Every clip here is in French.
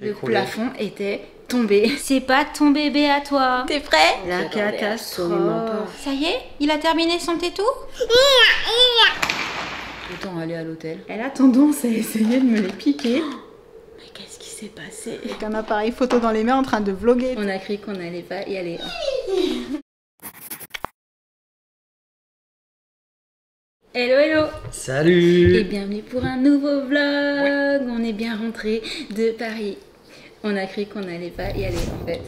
Le plafond était tombé. C'est pas ton bébé à toi. T'es prêt? La catastrophe. Ça y est? Il a terminé son tétou? Autant aller à l'hôtel. Elle a tendance à essayer de me les piquer. Mais qu'est-ce qui s'est passé? Avec un appareil photo dans les mains en train de vlogger. On a cru qu'on n'allait pas y aller. Hello hello. Salut. Et bienvenue pour un nouveau vlog. On est bien rentré de Paris. On a cru qu'on n'allait pas y aller en fait.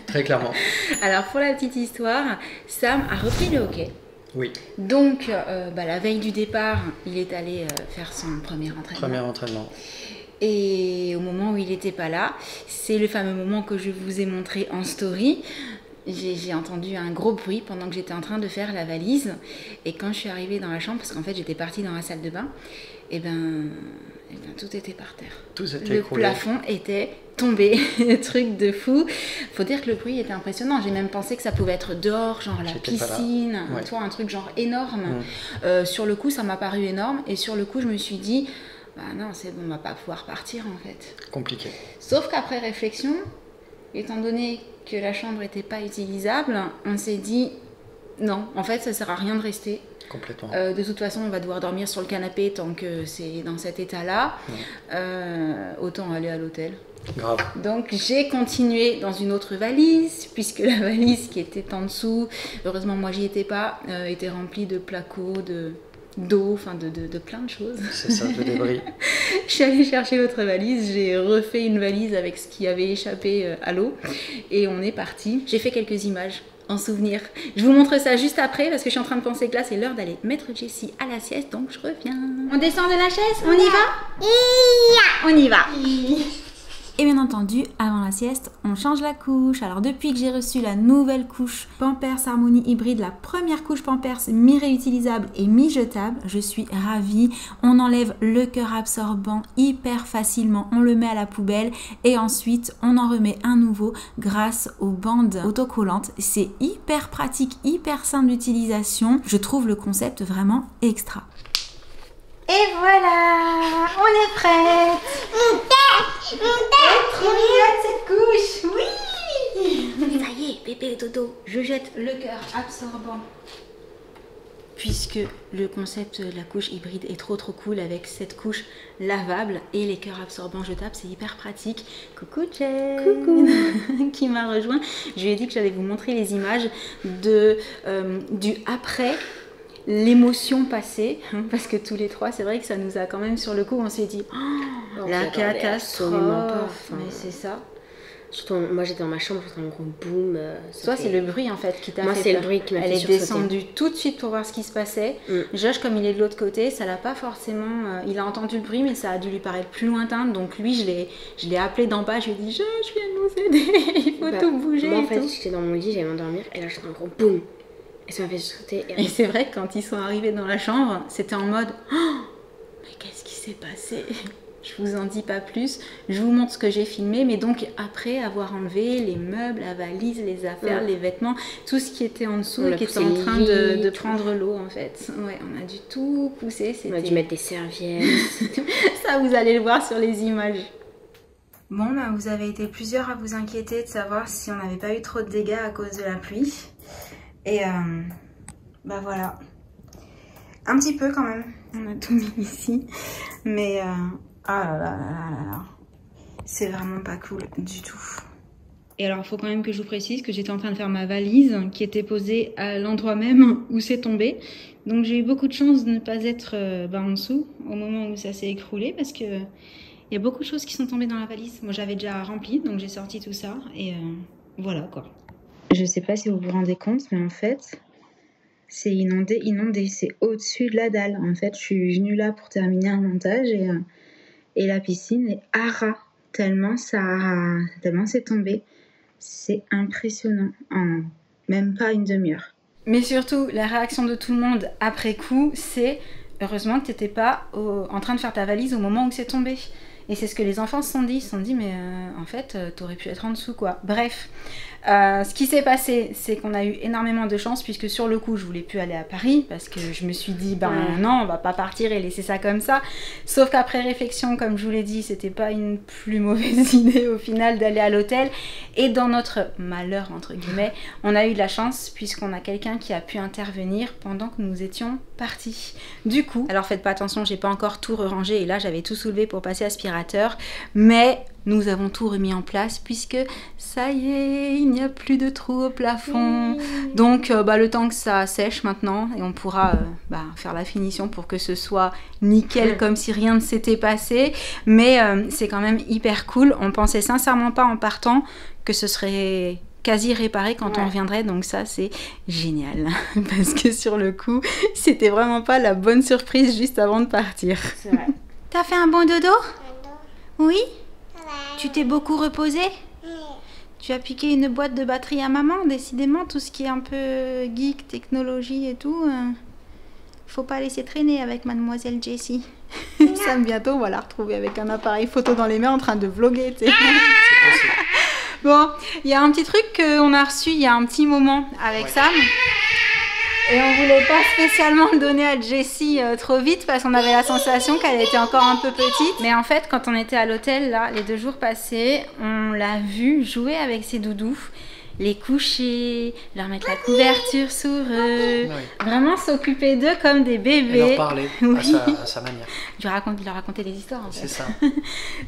Très clairement. Alors pour la petite histoire, Sam a repris le hockey. Oui. Donc la veille du départ, il est allé faire son premier entraînement. Premier entraînement. Et au moment où il n'était pas là, c'est le fameux moment que je vous ai montré en story. J'ai entendu un gros bruit pendant que j'étais en train de faire la valise. Et quand je suis arrivée dans la chambre, parce qu'en fait j'étais partie dans la salle de bain, et ben tout était par terre. Tout s'était écroulé. Le plafond était tombé. Truc de fou. Faut dire que le bruit était impressionnant. J'ai même pensé que ça pouvait être dehors, genre la piscine, ouais. Toi, un truc genre énorme. Sur le coup, ça m'a paru énorme. Et sur le coup, je me suis dit, bah non, c'est bon, on va pas pouvoir partir en fait. Compliqué. Sauf qu'après réflexion, étant donné que la chambre n'était pas utilisable, on s'est dit non, en fait ça sert à rien de rester. Complètement. De toute façon, on va devoir dormir sur le canapé tant que c'est dans cet état-là. Autant aller à l'hôtel. Grave. Donc j'ai continué dans une autre valise, puisque la valise qui était en dessous, heureusement moi j'y étais pas, était remplie de placos, d'eau, enfin de plein de choses. C'est ça, de débris. Je suis allée chercher l'autre valise, j'ai refait une valise avec ce qui avait échappé à l'eau et on est parti. J'ai fait quelques images en souvenir. Je vous montre ça juste après parce que je suis en train de penser que là c'est l'heure d'aller mettre Jessie à la sieste, donc je reviens. On descend de la chaise? On y va? On y va. Et bien entendu, avant la sieste, on change la couche. Alors depuis que j'ai reçu la nouvelle couche Pampers Harmonie Hybride, la première couche Pampers mi-réutilisable et mi-jetable, je suis ravie. On enlève le cœur absorbant hyper facilement, on le met à la poubelle et ensuite on en remet un nouveau grâce aux bandes autocollantes. C'est hyper pratique, hyper simple d'utilisation. Je trouve le concept vraiment extra. Et voilà, on est prête. Trop mignonne cette couche, oui. Ça y est, bébé dodo, je jette le cœur absorbant. Puisque le concept de la couche hybride est trop cool avec cette couche lavable et les cœurs absorbants jetables, c'est hyper pratique. Coucou Jen. Coucou. Qui m'a rejoint. Je lui ai dit que j'allais vous montrer les images du après. L'émotion passée, parce que tous les trois, c'est vrai que ça nous a quand même sur le coup, on s'est dit oh, la catastrophe, mais c'est ça. Surtout, moi j'étais dans ma chambre, j'entends un gros boum. Toi, c'est le bruit en fait qui t'a fait. Moi, c'est le bruit qui m'a fait sursauter. Elle est descendue tout de suite pour voir ce qui se passait. Josh, comme il est de l'autre côté, ça l'a pas forcément. Il a entendu le bruit, mais ça a dû lui paraître plus lointain. Donc lui, je l'ai appelé d'en bas. Je lui ai dit, Josh, viens nous aider. Il faut tout bouger. Moi, en fait, j'étais dans mon lit, j'allais m'endormir, et là, j'entends un gros boum. Et ça m'a fait sauter. Et c'est vrai que quand ils sont arrivés dans la chambre, c'était en mode oh, mais qu'est-ce qui s'est passé? Je vous en dis pas plus. Je vous montre ce que j'ai filmé. Mais donc après avoir enlevé les meubles, la valise, les affaires, les vêtements, tout ce qui était en dessous et qui était en train de prendre l'eau en fait. Ouais, on a dû tout pousser. On a dû mettre des serviettes. Ça, vous allez le voir sur les images. Bon, bah, vous avez été plusieurs à vous inquiéter de savoir si on n'avait pas eu trop de dégâts à cause de la pluie. Et bah voilà, un petit peu quand même, on a tout mis ici, mais ah là là là là là, c'est vraiment pas cool du tout. Et alors il faut quand même que je vous précise que j'étais en train de faire ma valise qui était posée à l'endroit même où c'est tombé. Donc j'ai eu beaucoup de chance de ne pas être en dessous au moment où ça s'est écroulé parce que il y a beaucoup de choses qui sont tombées dans la valise. Moi j'avais déjà rempli, donc j'ai sorti tout ça et voilà quoi. Je sais pas si vous vous rendez compte, mais en fait, c'est inondé, c'est au-dessus de la dalle. En fait, je suis venue là pour terminer un montage et la piscine est à ras, tellement c'est tombé. C'est impressionnant, en même pas une demi-heure. Mais surtout, la réaction de tout le monde après coup, c'est heureusement que tu n'étais pas en train de faire ta valise au moment où c'est tombé. Et c'est ce que les enfants se sont dit. Ils se sont dit, mais en fait, t'aurais pu être en dessous, quoi. Bref, Ce qui s'est passé, c'est qu'on a eu énormément de chance puisque sur le coup, je voulais plus aller à Paris parce que je me suis dit, ben non, on va pas partir et laisser ça comme ça. Sauf qu'après réflexion, comme je vous l'ai dit, c'était pas une plus mauvaise idée au final d'aller à l'hôtel. Et dans notre malheur, entre guillemets, on a eu de la chance puisqu'on a quelqu'un qui a pu intervenir pendant que nous étions partis. Du coup, alors faites pas attention, j'ai pas encore tout rangé et là j'avais tout soulevé pour passer aspirateur, mais nous avons tout remis en place puisque ça y est, il n'y a plus de trous au plafond. Donc le temps que ça sèche maintenant et on pourra faire la finition pour que ce soit nickel comme si rien ne s'était passé. Mais c'est quand même hyper cool. On pensait sincèrement pas en partant que ce serait quasi réparé quand on reviendrait, donc ça c'est génial parce que sur le coup c'était vraiment pas la bonne surprise juste avant de partir. C'est vrai. T'as fait un bon dodo? Oui? Tu t'es beaucoup reposé? Tu as piqué une boîte de batterie à maman? Décidément, tout ce qui est un peu geek, technologie et tout, faut pas laisser traîner avec mademoiselle Jessie. Sam, bientôt, on va la retrouver avec un appareil photo dans les mains en train de vlogger, tu sais. Bon, il y a un petit truc qu'on a reçu il y a un petit moment avec Sam. Et on voulait pas spécialement le donner à Jessie trop vite parce qu'on avait la sensation qu'elle était encore un peu petite. Mais en fait, quand on était à l'hôtel, là, les 2 jours passés, on l'a vu jouer avec ses doudous, les coucher, leur mettre la couverture sur eux, vraiment s'occuper d'eux comme des bébés. Et leur parler à sa manière. Leur raconter des histoires en fait. C'est ça.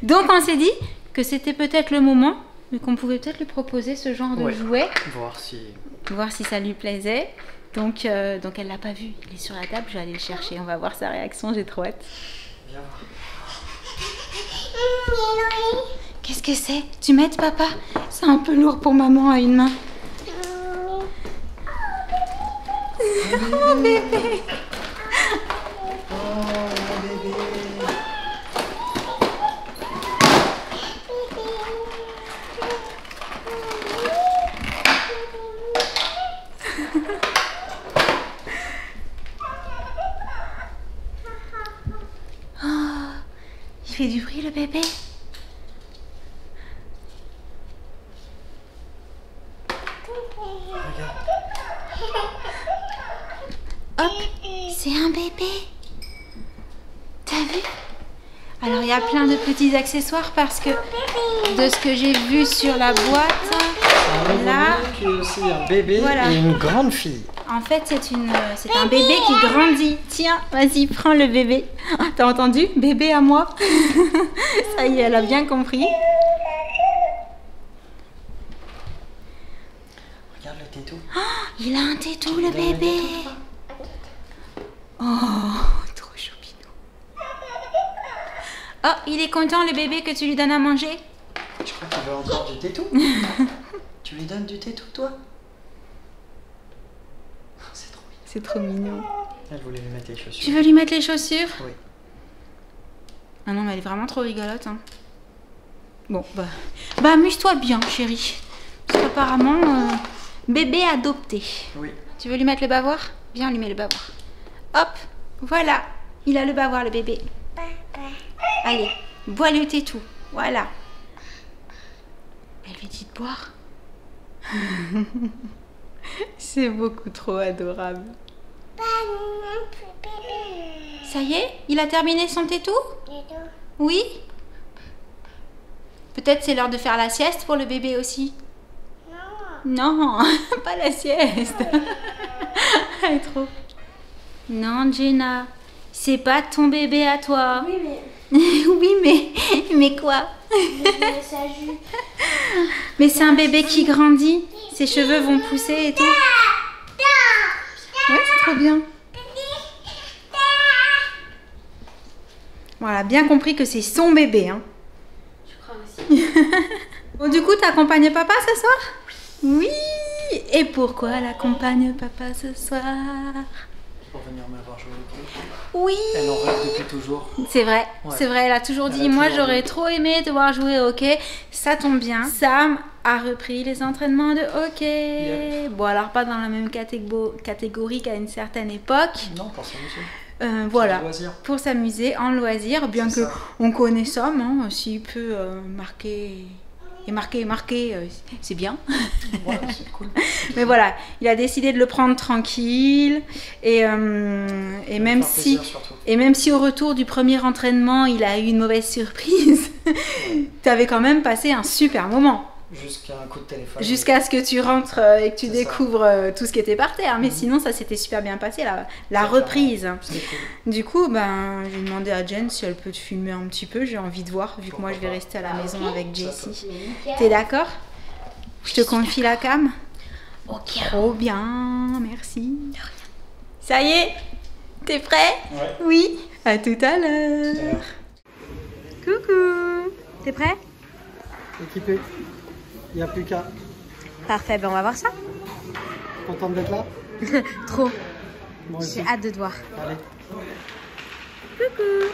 Donc on s'est dit que c'était peut-être le moment, mais qu'on pouvait peut-être lui proposer ce genre de jouet. Voir si ça lui plaisait. Donc elle l'a pas vu, il est sur la table, je vais aller le chercher, on va voir sa réaction, j'ai trop hâte. Viens voir. Qu'est-ce que c'est? Tu m'aides papa? C'est un peu lourd pour maman à une main. Oh bébé! Il fait du bruit le bébé. Regarde. Hop, c'est un bébé. T'as vu? Alors il y a plein de petits accessoires parce que de ce que j'ai vu sur la boîte, là, qui est aussi un bébé et une grande fille. En fait, c'est un bébé qui grandit. Tiens, vas-y, prends le bébé. T'as entendu? Bébé à moi. Ça y est, elle a bien compris. Regarde le tétou. Oh, il a un tétou, le bébé. Oh, trop choupinou. Oh, il est content, le bébé, que tu lui donnes à manger? Je crois qu'il veut encore du tétou. Tu lui donnes du tétou, toi? C'est trop mignon. Elle voulait lui mettre les chaussures. Tu veux lui mettre les chaussures? Oui. Ah non, mais elle est vraiment trop rigolote. Hein. Bon, bah amuse-toi bien, chérie. Parce qu'apparemment, bébé adopté. Oui. Tu veux lui mettre le bavoir? Viens, on lui met le bavoir. Hop, voilà. Il a le bavoir, le bébé. Allez, bois le tétou. Voilà. Elle lui dit de boire. C'est beaucoup trop adorable. Ça y est? Il a terminé son tétou? Oui? Peut-être c'est l'heure de faire la sieste pour le bébé aussi? Non, pas la sieste. Elle est trop. Non, Jenna, c'est pas ton bébé à toi. Oui, mais... Oui, mais quoi? Mais c'est un bébé qui grandit. Ses cheveux vont pousser et tout. Ouais, c'est trop bien. Bon, elle a bien compris que c'est son bébé. Hein. Je crois aussi. Bon, du coup, t'accompagnes papa ce soir? Oui. Et pourquoi elle accompagne papa ce soir? Pour venir me voir jouer au hockey. Oui. Elle en rêve depuis toujours. C'est vrai, Ouais. c'est vrai. Elle a toujours dit, moi j'aurais trop aimé te voir jouer au hockey. Ça tombe bien. Sam a repris les entraînements de hockey. Bon, alors pas dans la même catégorie qu'à une certaine époque. Non, pour s'amuser. Voilà, Loisir. pour s'amuser en loisir, bien que on connaît Sam, hein, s'il peut marquer Et marqué, c'est bien. Ouais, c'est cool. Mais voilà, il a décidé de le prendre tranquille. Et même si au retour du premier entraînement, il a eu une mauvaise surprise, tu avais quand même passé un super moment. Jusqu'à un coup de téléphone. Jusqu'à ce que tu rentres et que tu découvres tout ce qui était par terre. Mais sinon, ça s'était super bien passé, la reprise. Cool. Du coup, j'ai demandé à Jen si elle peut te filmer un petit peu. J'ai envie de voir, vu que moi, je vais rester à la maison avec Jessie. T'es d'accord? Je te confie la cam? Ok. Trop bien, merci. Ça y est? T'es prêt? Ouais. Oui. À tout à l'heure. Coucou. T'es prêt? Équipé. Il n'y a plus qu'à. Parfait, on va voir ça. Contente d'être là? Trop. Moi aussi. J'ai hâte de te voir. Allez. Coucou.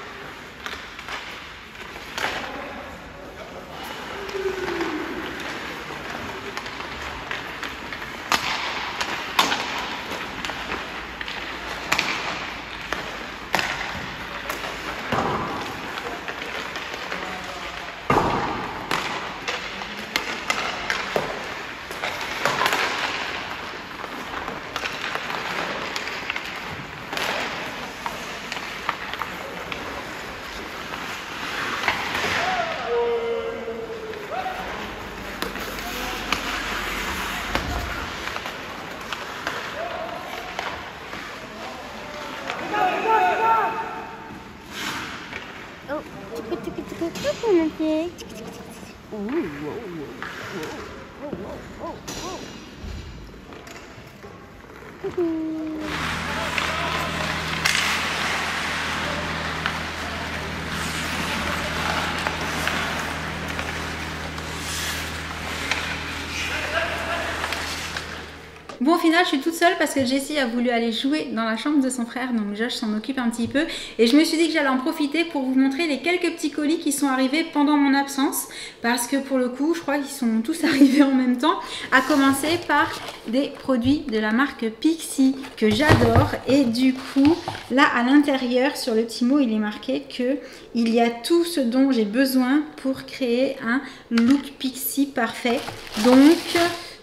Bon, au final, je suis toute seule parce que Jessie a voulu aller jouer dans la chambre de son frère, donc Josh s'en occupe un petit peu. Et je me suis dit que j'allais en profiter pour vous montrer les quelques petits colis qui sont arrivés pendant mon absence. Parce que pour le coup, je crois qu'ils sont tous arrivés en même temps. À commencer par des produits de la marque Pixi que j'adore. Et du coup, là, à l'intérieur, sur le petit mot, il est marqué que il y a tout ce dont j'ai besoin pour créer un look Pixi parfait. Donc,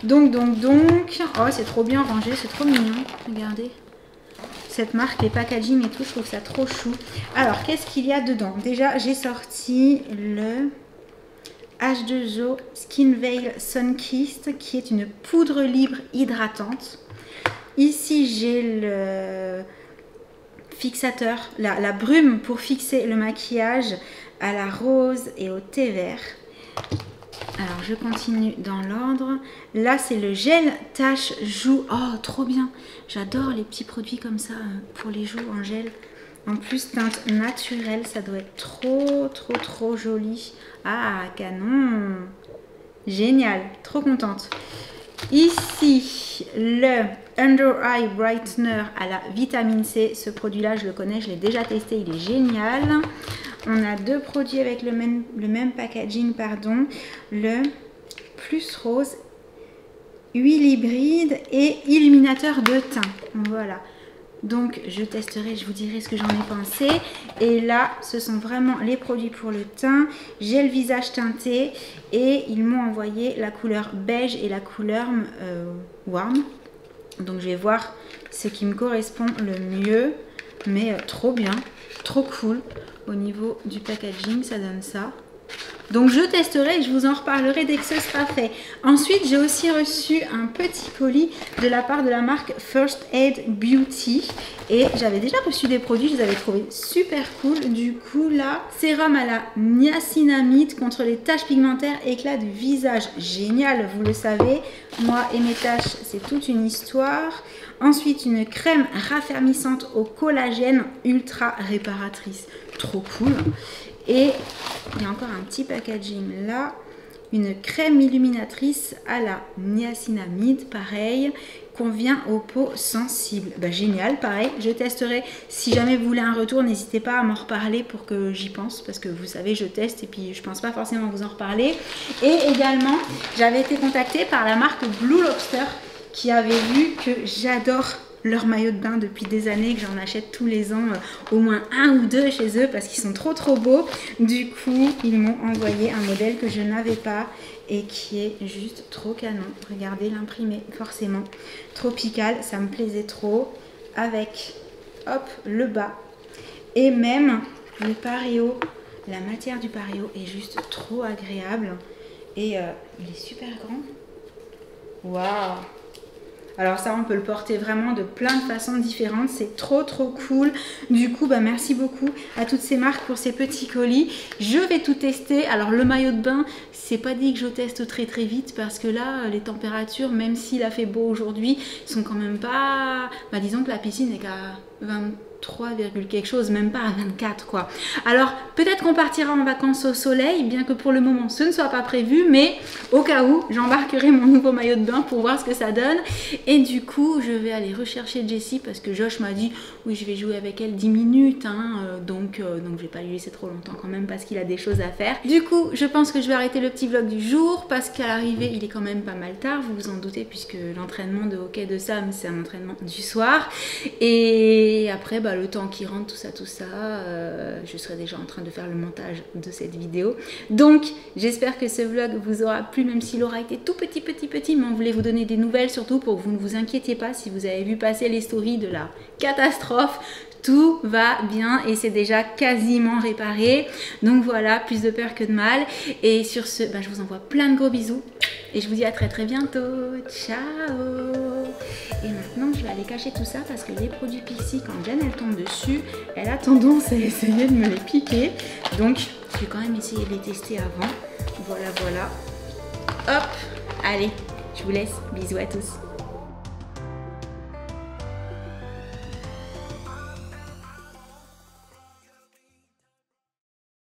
oh c'est trop bien rangé, c'est trop mignon, regardez. Cette marque, les packaging et tout, je trouve ça trop chou. Alors, qu'est-ce qu'il y a dedans? Déjà, j'ai sorti le H2O Skin Veil Sun Kissed, qui est une poudre libre hydratante. Ici, j'ai le fixateur, la brume pour fixer le maquillage à la rose et au thé vert. Alors, je continue dans l'ordre. Là, c'est le gel tache joues. Oh, trop bien. J'adore les petits produits comme ça pour les joues en gel. En plus, teinte naturelle, ça doit être trop joli. Ah, canon. Génial, trop contente. Ici, le Under Eye Brightener à la vitamine C. Ce produit-là, je le connais, je l'ai déjà testé, il est génial. On a deux produits avec le même packaging, pardon. Le Plus Rose, huile hybride et illuminateur de teint. Voilà. Donc, je testerai, je vous dirai ce que j'en ai pensé. Et là, ce sont vraiment les produits pour le teint. J'ai le visage teinté et ils m'ont envoyé la couleur beige et la couleur warm. Donc, je vais voir ce qui me correspond le mieux. Mais trop bien, trop cool. Au niveau du packaging, ça donne ça. Donc je testerai et je vous en reparlerai dès que ce sera fait. Ensuite, j'ai aussi reçu un petit colis de la part de la marque First Aid Beauty. Et j'avais déjà reçu des produits, je les avais trouvés super cool. Du coup là, sérum à la niacinamide contre les taches pigmentaires, éclat du visage. Génial, vous le savez. Moi et mes taches, c'est toute une histoire. Ensuite, une crème raffermissante au collagène ultra réparatrice. Trop cool. Et il y a encore un petit packaging là. Une crème illuminatrice à la niacinamide, pareil, convient aux peaux sensibles. Bah, génial, pareil, je testerai. Si jamais vous voulez un retour, n'hésitez pas à m'en reparler pour que j'y pense. Parce que vous savez, je teste et puis je pense pas forcément vous en reparler. Et également, j'avais été contactée par la marque Blue Lobster qui avait vu que j'adore leur maillot de bain depuis des années, que j'en achète tous les ans au moins un ou deux chez eux parce qu'ils sont trop beaux. Du coup, ils m'ont envoyé un modèle que je n'avais pas et qui est juste trop canon. Regardez l'imprimé, forcément. Tropical, ça me plaisait trop. Avec, hop, le bas. Et même le pareo, la matière du pareo est juste trop agréable. Et il est super grand. Waouh! Alors ça, on peut le porter vraiment de plein de façons différentes. C'est trop cool. Du coup, bah, merci beaucoup à toutes ces marques pour ces petits colis. Je vais tout tester. Alors le maillot de bain, c'est pas dit que je teste très vite parce que là, les températures, même s'il a fait beau aujourd'hui, sont quand même pas... Bah, disons que la piscine est qu'à 23, quelque chose, même pas à 24 quoi. Alors peut-être qu'on partira en vacances au soleil, bien que pour le moment ce ne soit pas prévu, mais au cas où j'embarquerai mon nouveau maillot de bain pour voir ce que ça donne. Et du coup je vais aller rechercher Jessie parce que Josh m'a dit oui je vais jouer avec elle 10 minutes hein, donc je vais pas lui laisser trop longtemps quand même parce qu'il a des choses à faire. Du coup je pense que je vais arrêter le petit vlog du jour parce qu'à l'arrivée il est quand même pas mal tard, vous vous en doutez, puisque l'entraînement de hockey de Sam c'est un entraînement du soir. Et après bah, le temps qu'il rentre tout ça, je serai déjà en train de faire le montage de cette vidéo. Donc j'espère que ce vlog vous aura plu, même s'il aura été tout petit, mais on voulait vous donner des nouvelles, surtout pour que vous ne vous inquiétiez pas si vous avez vu passer les stories de la catastrophe. Tout va bien et c'est déjà quasiment réparé. Donc voilà, plus de peur que de mal. Et sur ce, bah, je vous envoie plein de gros bisous. Et je vous dis à très bientôt. Ciao. Et maintenant, je vais aller cacher tout ça parce que les produits Pixi, quand Jen elle tombe dessus, elle a tendance à essayer de me les piquer. Donc, je vais quand même essayer de les tester avant. Voilà. Hop. Allez, je vous laisse. Bisous à tous.